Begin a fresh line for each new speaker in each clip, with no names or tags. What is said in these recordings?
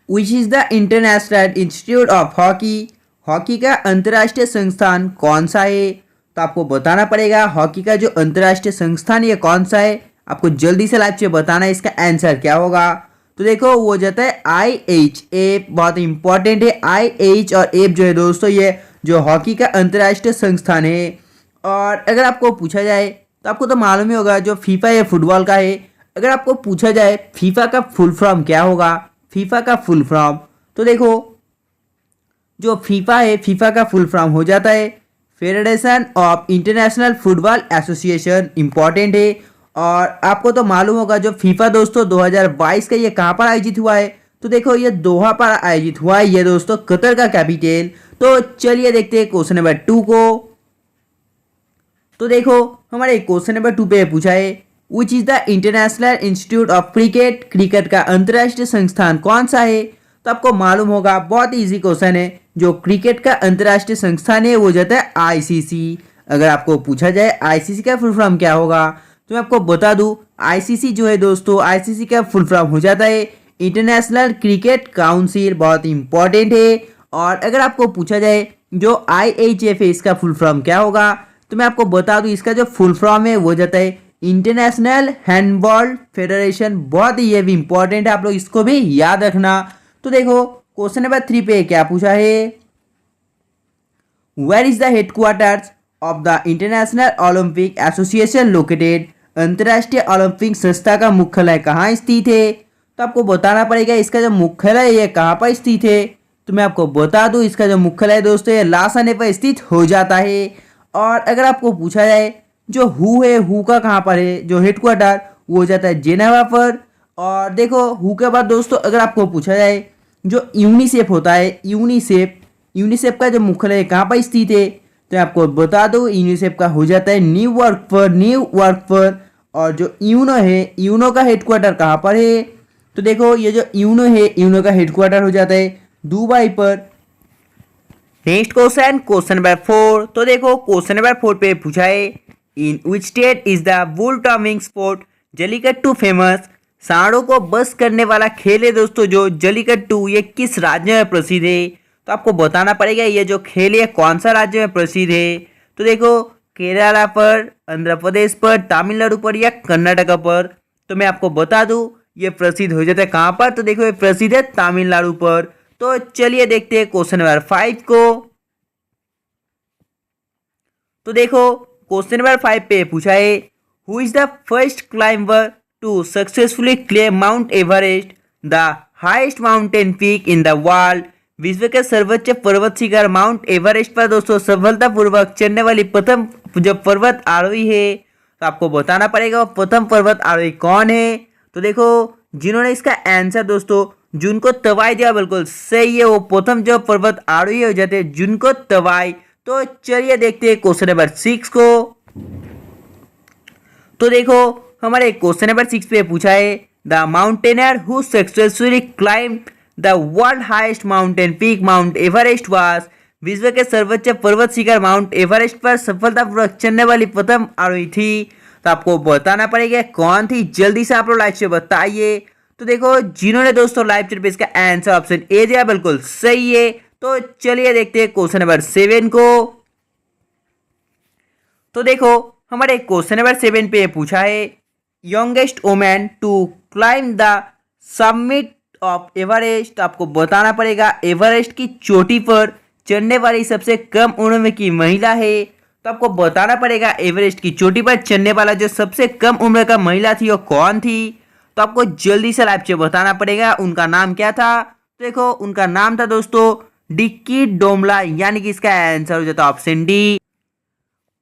Which is the international institute of hockey. Hockey का अंतर्राष्ट्रीय संस्थान कौन सा है? तो आपको बताना पड़ेगा हॉकी का जो अंतर्राष्ट्रीय संस्थान ये कौन सा है। आपको जल्दी से लाइव से बताना है इसका आंसर क्या होगा। तो देखो वो हो जाता है IHF, बहुत इंपॉर्टेंट है। IH और एफ जो है दोस्तों ये जो हॉकी का अंतर्राष्ट्रीय संस्थान है। और अगर आपको पूछा जाए तो आपको तो मालूम ही होगा जो फीफा है फुटबॉल का है। अगर आपको पूछा जाए फीफा का फुल फॉर्म क्या होगा, फीफा का फुल फॉर्म, तो देखो जो फीफा है फीफा का फुल फॉर्म हो जाता है federation of international football association, important है। और आपको तो मालूम होगा जो फीफा दोस्तों 2022 का ये कहाँ पर आयोजित हुआ है। तो देखो ये दोहा पर आयोजित हुआ है ये दोस्तों, कतर का कैपिटल। तो चलिए देखते हैं क्वेश्चन नंबर 2 को। तो देखो हमारे क्वेश्चन नंबर 2 पे पूछा है विच is the international institute of cricket. Cricket का अंतर्राष्ट्रीय संस्थान कौन सा है? तो आपको मालूम होगा बहुत ही इजी क्वेश्चन है। जो क्रिकेट का अंतर्राष्ट्रीय संस्थान है वो जाता है ICC। अगर आपको पूछा जाए ICC का फुल फॉर्म क्या होगा तो मैं आपको बता दूं ICC जो है दोस्तों ICC का फुल फॉर्म हो जाता है इंटरनेशनल क्रिकेट काउंसिल, बहुत इंपॉर्टेंट है। और अगर आपको पूछा जाए जो IHF है इसका फुल फॉर्म क्या होगा तो मैं आपको बता दूं इसका जो फुल फॉर्म है वो जाता है इंटरनेशनल हैंडबॉल फेडरेशन, बहुत ही ये भी इंपॉर्टेंट है, आप लोग इसको भी याद रखना। तो देखो क्वेश्चन नंबर 3 पे क्या पूछा है where is the headquarters of the international Olympic association located. अंतर्राष्ट्रीय ओलंपिक संस्था का मुख्यालय कहाँ स्थित है? तो आपको बताना पड़ेगा इसका जो मुख्यालय है ये कहाँ पर स्थित है। तो मैं आपको बता दूं इसका जो मुख्यालय दोस्तों ये लासाने पर स्थित हो जाता है। और अगर आपको पूछा जाए जो हु है हु का कहाँ पर है जो हेडक्वार्टर वो हो जाता है जेनेवा पर। और देखो हु के बाद दोस्तों अगर आपको पूछा जाए जो यूनिसेफ होता है यूनिसेफ का जो मुख्यालय कहाँ पर स्थित है तो आपको बता दो यूनिसेफ का हो जाता है न्यूयॉर्क पर। और जो यूनो है यूनो का हेडक्वार्टर कहाँ पर है तो देखो ये जो यूनो है यूनो का हेडक्वार्टर हो जाता है दुबई पर। Next question number 4। तो देखो क्वेश्चन नंबर 4 पे पूछा है in which state is the bull taming sport Jallikattu famous. सांडों को बस करने वाला खेल है दोस्तों जो जल्लीकट्टू, ये किस राज्य में प्रसिद्ध है? तो आपको बताना पड़ेगा ये जो खेल है कौन सा राज्य में प्रसिद्ध है। तो देखो केरला पर, आंध्र प्रदेश पर, तमिलनाडु पर या कर्नाटका पर। तो मैं आपको बता दूं ये प्रसिद्ध हो जाता है कहाँ पर तो देखो ये प्रसिद्ध है तमिलनाडु पर। तो चलिए देखते हैं क्वेश्चन नंबर 5 को। तो देखो क्वेश्चन नंबर 5 पे पूछा है who is the first climber to successfully claim Mount Everest the highest mountain peak in the world. विश्व के सर्वोच्च पर्वत शिखर माउंट एवरेस्ट पर दोस्तों सफलतापूर्वक चढ़ने वाली प्रथम जो पर्वत आरोही है तो आपको बताना पड़ेगा वो प्रथम पर्वत आरोही कौन है। तो देखो जिन्होंने इसका आंसर दोस्तों जिनको तवाई दिया बिल्कुल सही है, वो प्रथम जो पर्वत आरोही हो जाते हैं जिनको तवाई। तो चलिए देखते हैं क्वेश्चन नंबर 6 को। तो देखो हमारे क्वेश्चन नंबर 6 पे पूछा है the mountaineer who successfully climbed the world highest mountain peak mount Everest was. विश्व के सर्वोच्च पर्वत शिखर माउंट एवरेस्ट पर सफलतापूर्वक चढ़ने वाली प्रथम आरोही थी। तो आपको बताना पड़ेगा कौन थी, जल्दी से आप लोग लाइव से बताइए। तो देखो जिन्होंने दोस्तों लाइव चैट पे इसका आंसर ऑप्शन ए दिया बिल्कुल सही है। तो चलिए देखते हैं क्वेश्चन नंबर 7 को। तो देखो हमारे क्वेश्चन नंबर 7 पे पूछा है youngest women to climb the summit of Everest. आपको बताना पड़ेगा एवरेस्ट की चोटी पर चढ़ने वाली सबसे कम उम्र की महिला है। तो आपको बताना पड़ेगा एवरेस्ट की चोटी पर चढ़ने वाला जो सबसे कम उम्र का महिला थी वो कौन थी। तो आपको जल्दी से लाइव से बताना पड़ेगा उनका नाम क्या था। तो देखो उनका नाम था दोस्तों डिक्की डोमला, यानी कि इसका आंसर हो जाता option D.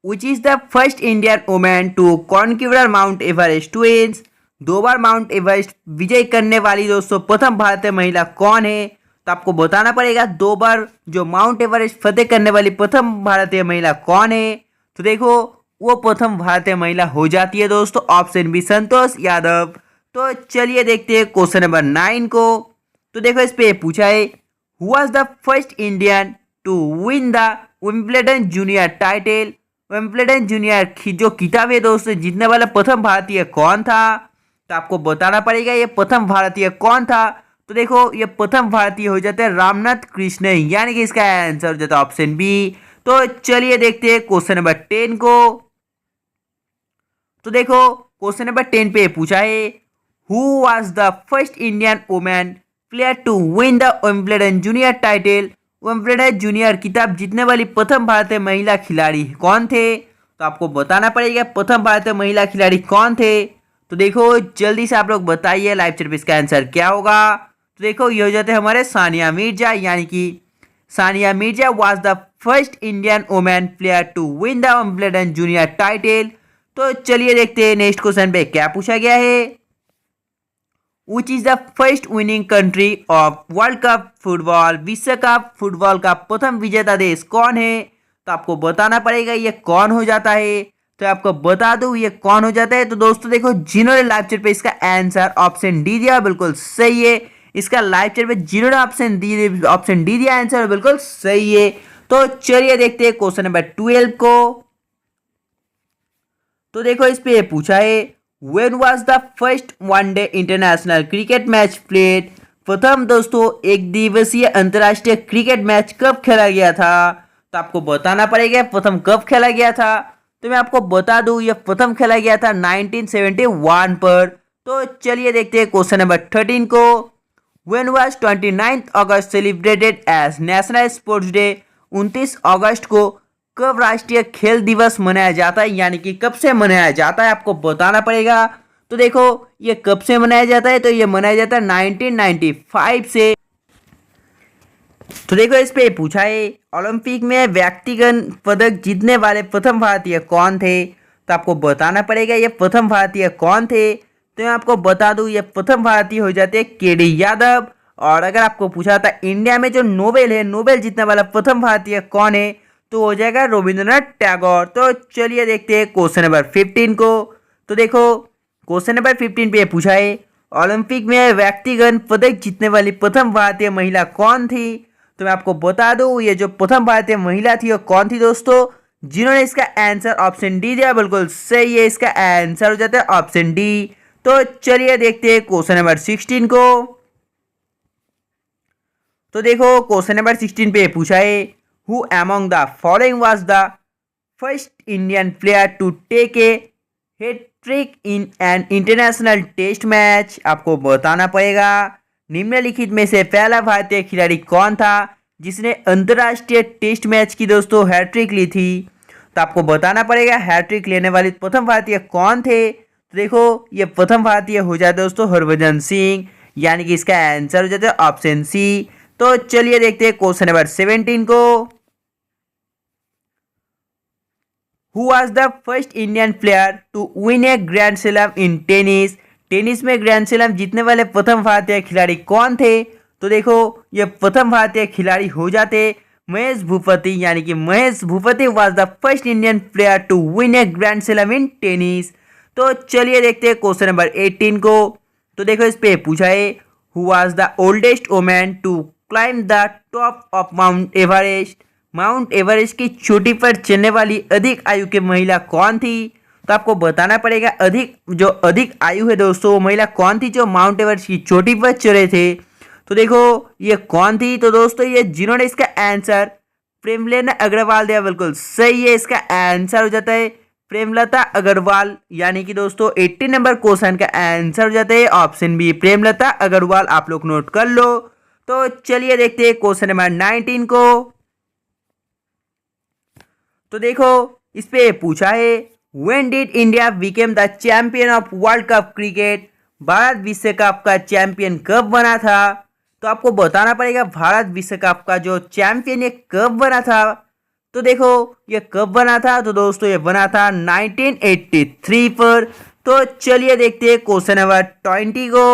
Which is the first Indian women to conquer Mount Everest twins. 2 बार माउंट एवरेस्ट विजय करने वाली दोस्तों प्रथम भारतीय महिला कौन है। तो आपको बताना पड़ेगा 2 बार जो माउंट एवरेस्ट फतेह करने वाली प्रथम भारतीय महिला कौन है। तो देखो वो प्रथम भारतीय महिला हो जाती है दोस्तों ऑप्शन बी संतोष यादव। तो चलिए देखते हैं क्वेश्चन नंबर 9 को। तो देखो इस पे पूछा है who was the first Indian to win the Wimbledon junior title. Wimbledon junior जो किताब है दोस्तों जीतने वाला प्रथम भारतीय कौन था। तो आपको बताना पड़ेगा ये प्रथम भारतीय कौन था। तो देखो ये प्रथम भारतीय हो जाते हैं रामनाथ कृष्ण, यानी कि इसका आंसर हो जाता है ऑप्शन बी। तो चलिए देखते हैं क्वेश्चन नंबर 10 को। तो देखो क्वेश्चन नंबर 10 पे पूछा है, who was the first Indian women player to win the Wimbledon junior title. Wimbledon junior खिताब जीतने वाली प्रथम भारतीय महिला खिलाड़ी कौन थे? तो आपको बताना पड़ेगा प्रथम भारतीय महिला खिलाड़ी कौन थे। तो देखो जल्दी से आप लोग बताइए लाइव चैट पे इसका आंसर क्या होगा। तो देखो ये हो जाते हैं हमारे सानिया मिर्जा, यानी कि Sania Mirza was the first Indian women player to win the Wimbledon junior title. तो चलिए देखते हैं नेक्स्ट क्वेश्चन पे क्या पूछा गया है। विच is the first winning country of world cup football. विश्व कप फुटबॉल का प्रथम विजेता देश कौन है? तो आपको बताना पड़ेगा ये कौन हो जाता है। तो आपको बता दूं ये कौन हो जाता है। तो दोस्तों देखो जिन्होंने लाइव चैट पे इसका आंसर ऑप्शन डी दिया बिल्कुल सही है। इसका लाइव चैट पे जिन्होंने ऑप्शन डी दिया आंसर बिल्कुल सही है। तो चलिए देखते हैं क्वेश्चन नंबर 12 को। तो देखो इस पे पूछा है, when was the first one day international cricket match played. प्रथम दोस्तों एक दिवसीय अंतर्राष्ट्रीय क्रिकेट मैच कब खेला गया था? तो आपको बताना पड़ेगा प्रथम कब खेला गया था। तो मैं आपको बता दूं ये प्रथम खेला गया था 1971 पर। तो चलिए देखते हैं क्वेश्चन नंबर 13 को। When was 29 August celebrated as national sports day. 29 अगस्त को कब राष्ट्रीय खेल दिवस मनाया जाता है, यानी कि कब से मनाया जाता है आपको बताना पड़ेगा। तो देखो ये कब से मनाया जाता है। तो ये मनाया जाता है 1995 से। तो देखो इस पे पूछा है, ओलंपिक में व्यक्तिगत पदक जीतने वाले प्रथम भारतीय कौन थे? तो आपको बताना पड़ेगा ये प्रथम भारतीय कौन थे। तो मैं आपको बता दूं ये प्रथम भारतीय हो जाते हैं केडी यादव। और अगर आपको पूछा था इंडिया में जो नोबेल है, नोबेल जीतने वाला प्रथम भारतीय कौन है, तो हो जाएगा रविंद्रनाथ टैगोर। तो चलिए देखते हैं क्वेश्चन नंबर 15 को। तो देखो क्वेश्चन नंबर 15 पे पूछा है, ओलंपिक में व्यक्तिगत पदक जीतने वाली प्रथम भारतीय महिला कौन थी? तो मैं आपको बता दूं ये जो प्रथम भारतीय महिला थी वो कौन थी दोस्तों, जिन्होंने इसका आंसर ऑप्शन डी दिया बिल्कुल सही है। इसका आंसर हो जाता है ऑप्शन डी। तो चलिए देखते हैं क्वेश्चन नंबर 16 को। तो देखो क्वेश्चन नंबर 16 पे पूछा है, who among the following was the first Indian player to take a hattrick in an international test match. आपको बताना पड़ेगा निम्नलिखित में से पहला भारतीय खिलाड़ी कौन था जिसने अंतर्राष्ट्रीय टेस्ट मैच की दोस्तों हैट्रिक ली थी। तो आपको बताना पड़ेगा हैट्रिक लेने वाले प्रथम भारतीय कौन थे। तो देखो ये प्रथम भारतीय हो जाए दोस्तों हरभजन सिंह, यानी कि इसका आंसर हो जाता है ऑप्शन सी। तो चलिए देखते हैं क्वेश्चन नंबर 17 को। Who was the first Indian player to win a grand slam in tennis. Tennis में ग्रैंड स्लैम जीतने वाले प्रथम भारतीय खिलाड़ी कौन थे? तो देखो ये प्रथम भारतीय खिलाड़ी हो जाते महेश भूपति, यानी कि Mahesh Bhupathi was the first Indian player to win a grand slam in tennis. तो चलिए देखते हैं क्वेश्चन नंबर 18 को। तो देखो इस पे पूछा है, who was the oldest women to climb the top of Mount Everest. Mount Everest की चोटी पर चढ़ने वाली अधिक आयु की महिला कौन थी? तो आपको बताना पड़ेगा अधिक आयु है दोस्तों वो महिला कौन थी जो माउंट एवरेस्ट की चोटी पर चढ़े थे। तो देखो ये कौन थी। तो दोस्तों ये जिन्होंने इसका आंसर प्रेमलेना अग्रवाल दिया बिल्कुल सही है। इसका आंसर हो जाता है प्रेमलता अग्रवाल, यानी कि दोस्तों 80 नंबर क्वेश्चन का आंसर हो जाता है ऑप्शन बी प्रेमलता अग्रवाल। आप लोग नोट कर लो। तो चलिए देखते हैं क्वेश्चन नंबर 19 को। तो देखो इस पे पूछा है, when did India became the champion of world cup cricket. Bharat विश्व कप का चैंपियन कब बना था? तो आपको बताना पड़ेगा भारत विश्व कप का जो चैंपियन ये कब बना था। तो देखो ये कब बना था। तो दोस्तों ये बना था 1983 पर। तो चलिए देखते हैं क्वेश्चन नंबर 20 को।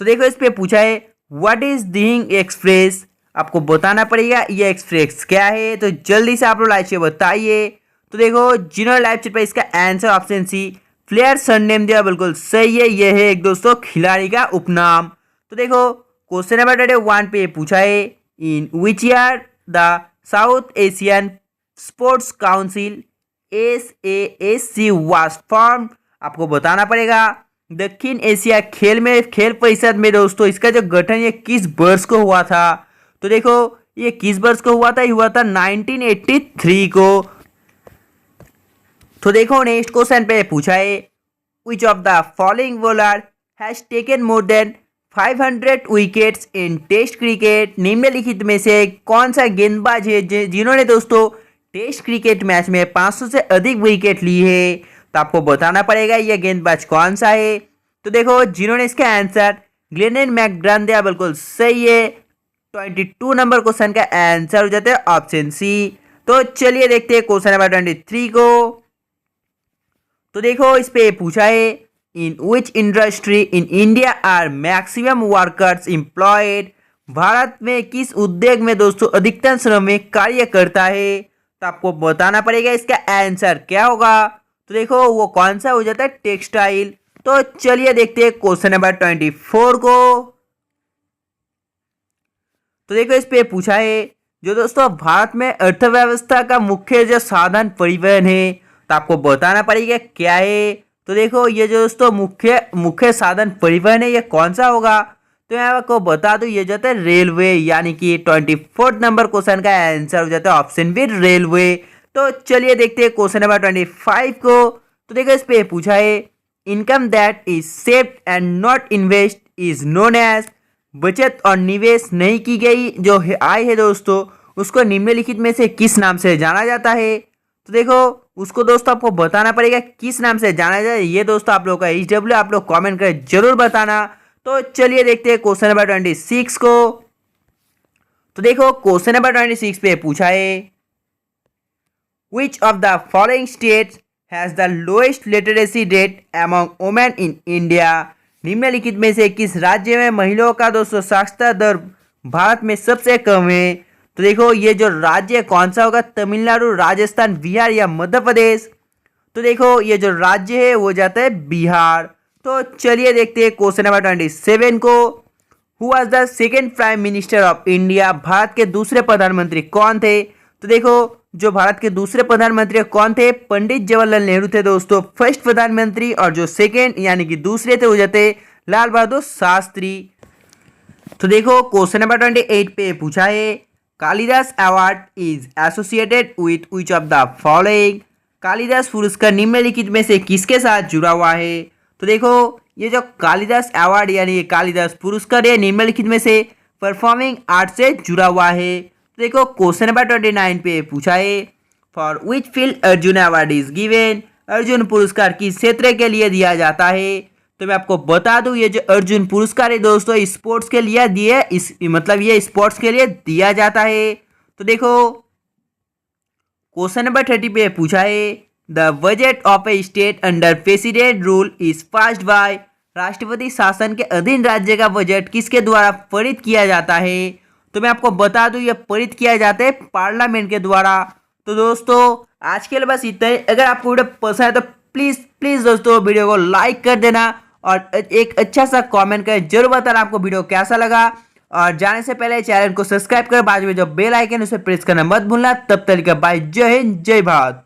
तो देखो इस पे पूछा है, व्हाट इज दिहिंग एक्सप्रेस। आपको बताना पड़ेगा ये एक्सप्रेस क्या है। तो जल्दी से आप लोग लाइव से बताइए। तो देखो जिन्होंने लाइव चैट पर इसका answer option C player surname दिया बिल्कुल सही है। यह है एक दोस्तों खिलाड़ी का उपनाम। तो देखो क्वेश्चन नंबर 21 पे पूछा है, in which year the South Asian sports council SASC was form. आपको बताना पड़ेगा दक्षिण एशिया खेल परिषद में दोस्तों इसका जो गठन ये किस वर्ष को हुआ था? तो देखो ये किस वर्ष को हुआ था? ये हुआ था 1983 को। तो देखो नेक्स्ट क्वेश्चन पे पूछा है, which of the following bowler has taken more than 500 wickets in test cricket? निम्नलिखित में से कौन सा गेंदबाज है जिन्होंने दोस्तों टेस्ट क्रिकेट मैच में 500 से अधिक विकेट ली है? तो आपको बताना पड़ेगा ये गेंदबाज कौन सा है। तो देखो जिन्होंने इसका आंसर ग्लेनन मैकग्रा दिया, बिल्कुल सही है। 22 नंबर क्वेश्चन का आंसर हो जाता है ऑप्शन सी। तो चलिए देखते हैं क्वेश्चन नंबर 23 को। तो देखो इस पे पूछा है, in which industry in India are maximum workers employed? Bharat में किस उद्योग में दोस्तों अधिकतम श्रमिक कार्य करता है? तो आपको बताना पड़ेगा इसका आंसर क्या होगा। तो देखो वो कौन सा हो जाता है? टेक्सटाइल। तो चलिए देखते हैं क्वेश्चन नंबर 24 को। तो देखो इस पे पूछा है, जो दोस्तों भारत में अर्थव्यवस्था का मुख्य जो साधन परिवहन है, तो आपको बताना पड़ेगा क्या है। तो देखो ये जो दोस्तों मुख्य साधन परिवहन है ये कौन सा होगा? तो मैं आपको बता दूं ये जाता है रेलवे, यानी कि 24 नंबर क्वेश्चन का आंसर हो जाता है ऑप्शन बी रेलवे। तो चलिए देखते हैं क्वेश्चन नंबर 25 को। तो देखो इस पे पूछा है, income that is saved and not invest is known as? बचत और निवेश नहीं की गई जो आय है दोस्तों उसको निम्नलिखित में से किस नाम से जाना जाता है? तो देखो उसको दोस्तों आपको बताना पड़ेगा किस नाम से जाना जाए। ये दोस्तों आप लोग का HW आप लोग कमेंट कर जरूर बताना। तो चलिए देखते हैं क्वेश्चन नंबर 26 को। तो देखो क्वेश्चन नंबर 26 पे पूछा है, which of the following states has the lowest literacy rate among women in India? निम्नलिखित में से किस राज्य में महिलाओं का दोस्तों साक्षरता दर भारत में सबसे कम है? तो देखो ये जो राज्य कौन सा होगा? तमिलनाडु, राजस्थान, बिहार या मध्य प्रदेश? तो देखो ये जो राज्य है वो जाता है बिहार। तो चलिए देखते हैं क्वेश्चन नंबर 27 को। Who was the second prime minister of India? Bharat के दूसरे प्रधानमंत्री कौन थे? तो देखो जो भारत के दूसरे प्रधानमंत्री कौन थे? पंडित जवाहरलाल नेहरू थे दोस्तों फर्स्ट प्रधानमंत्री, और जो सेकेंड यानी कि दूसरे थे वो जाते लाल बहादुर शास्त्री। तो देखो क्वेश्चन नंबर 28 पे पूछा है, Kalidas award is associated with which of the following? Kalidas पुरस्कार निम्नलिखित में से किसके साथ जुड़ा हुआ है? तो देखो ये जो कालिदास अवार्ड यानी कालिदास पुरस्कार है निम्नलिखित में से परफॉर्मिंग आर्ट से जुड़ा हुआ है। तो देखो क्वेश्चन नंबर 29 पे पूछा है, for which field Arjun award is given? Arjun पुरस्कार किस क्षेत्र के लिए दिया जाता है? तो मैं आपको बता दूं ये जो अर्जुन पुरस्कार है दोस्तों स्पोर्ट्स के लिए ये स्पोर्ट्स के लिए दिया जाता है। तो देखो क्वेश्चन नंबर 30 पे पूछा है, the budget of A state under president rule is passed by? राष्ट्रपति शासन के अधीन राज्य का बजट किसके द्वारा पारित किया जाता है? तो मैं आपको बता दूं ये पारित किया जाता है पार्लियामेंट के द्वारा। तो दोस्तों आज के लिए बस इतना ही। अगर आपको वीडियो पसंद है तो प्लीज़ प्लीज़ दोस्तों वीडियो को लाइक कर देना और एक अच्छा सा कमेंट कर जरूर बताना आपको वीडियो कैसा लगा। और जाने से पहले चैनल को सब्सक्राइब कर बाजू में जो बेल आइकन उसे प्रेस करना मत भूलना। तब तक बाय, जय हिंद, जय भारत।